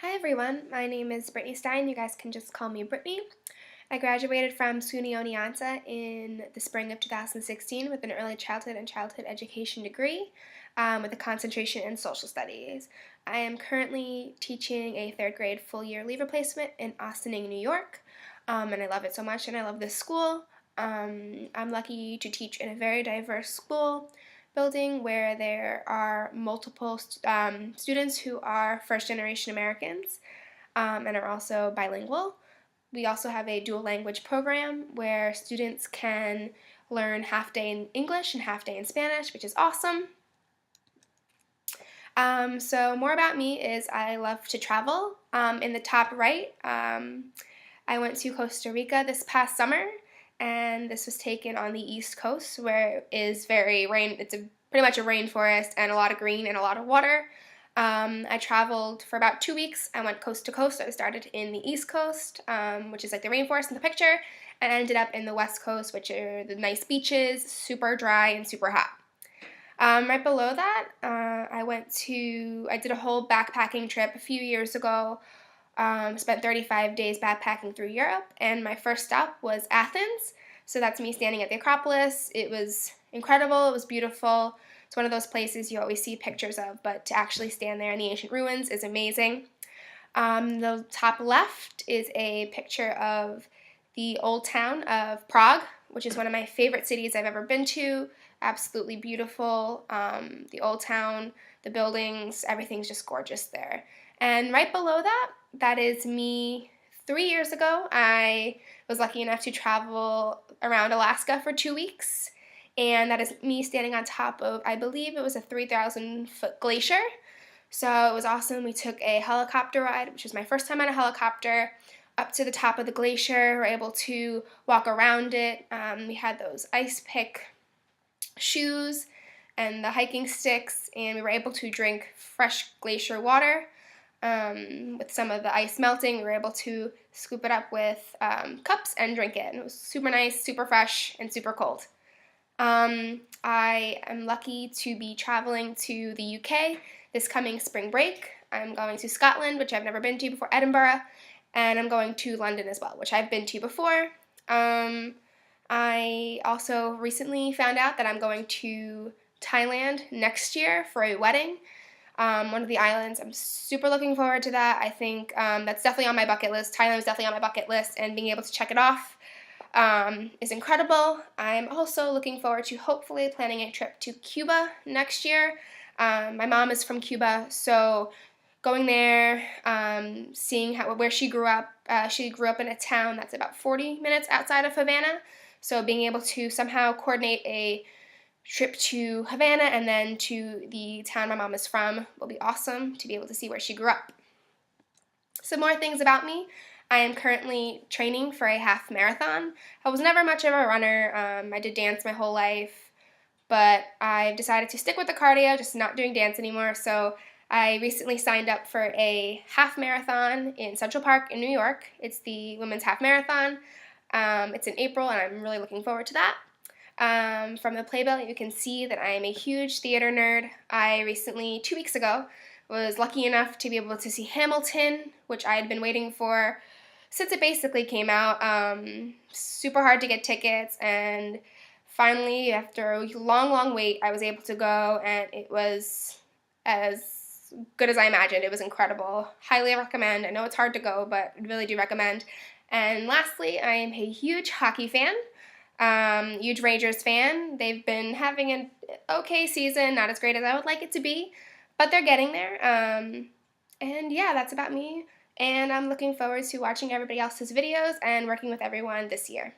Hi everyone, my name is Brittany Stein. You guys can just call me Brittany. I graduated from SUNY Oneonta in the spring of 2016 with an early childhood and childhood education degree with a concentration in social studies. I am currently teaching a third grade full year leave replacement in Austining, New York, and I love it so much and I love this school. I'm lucky to teach in a very diverse school building where there are multiple students who are first generation Americans and are also bilingual. We also have a dual language program where students can learn half day in English and half day in Spanish, which is awesome. So more about me is I love to travel. In the top right, I went to Costa Rica this past summer, and this was taken on the East Coast, where it is pretty much a rainforest and a lot of green and a lot of water. I traveled for about 2 weeks. I went coast to coast. I started in the East Coast, which is like the rainforest in the picture, and ended up in the West Coast, which are the nice beaches, super dry and super hot. Right below that, I did a whole backpacking trip a few years ago. Spent 35 days backpacking through Europe, and my first stop was Athens. So that's me standing at the Acropolis. It was incredible. It was beautiful. It's one of those places you always see pictures of, but to actually stand there in the ancient ruins is amazing. The top left is a picture of the old town of Prague, which is one of my favorite cities I've ever been to. Absolutely beautiful. The old town, the buildings, everything's just gorgeous there. And right below that, that is me 3 years ago. I was lucky enough to travel around Alaska for 2 weeks. And that is me standing on top of, I believe it was a 3,000-foot glacier. So it was awesome. We took a helicopter ride, which was my first time on a helicopter, up to the top of the glacier. We were able to walk around it. We had those ice pick shoes and the hiking sticks, and we were able to drink fresh glacier water. With some of the ice melting, we were able to scoop it up with cups and drink it. And it was super nice, super fresh, and super cold. I am lucky to be traveling to the UK this coming spring break. I'm going to Scotland, which I've never been to before, Edinburgh, and I'm going to London as well, which I've been to before. I also recently found out that I'm going to Thailand next year for a wedding. One of the islands. I'm super looking forward to that. I think that's definitely on my bucket list. Thailand is definitely on my bucket list, and being able to check it off is incredible. I'm also looking forward to hopefully planning a trip to Cuba next year. My mom is from Cuba, so going there, seeing where she grew up. She grew up in a town that's about 40 minutes outside of Havana, so being able to somehow coordinate a trip to Havana and then to the town my mom is from will be awesome to be able to see where she grew up. Some more things about me. I am currently training for a half marathon. I was never much of a runner. I did dance my whole life, but I've decided to stick with the cardio, just not doing dance anymore. So I recently signed up for a half marathon in Central Park in New York. It's the Women's Half Marathon. It's in April, and I'm really looking forward to that. From the playbill, you can see that I am a huge theater nerd. I recently, 2 weeks ago, was lucky enough to be able to see Hamilton, which I had been waiting for since it basically came out. Super hard to get tickets, and finally, after a long, long wait, I was able to go, and it was as good as I imagined. It was incredible. Highly recommend. I know it's hard to go, but I really do recommend. And lastly, I am a huge hockey fan. Huge Rangers fan. They've been having an okay season, not as great as I would like it to be, but they're getting there. And yeah, that's about me. And I'm looking forward to watching everybody else's videos and working with everyone this year.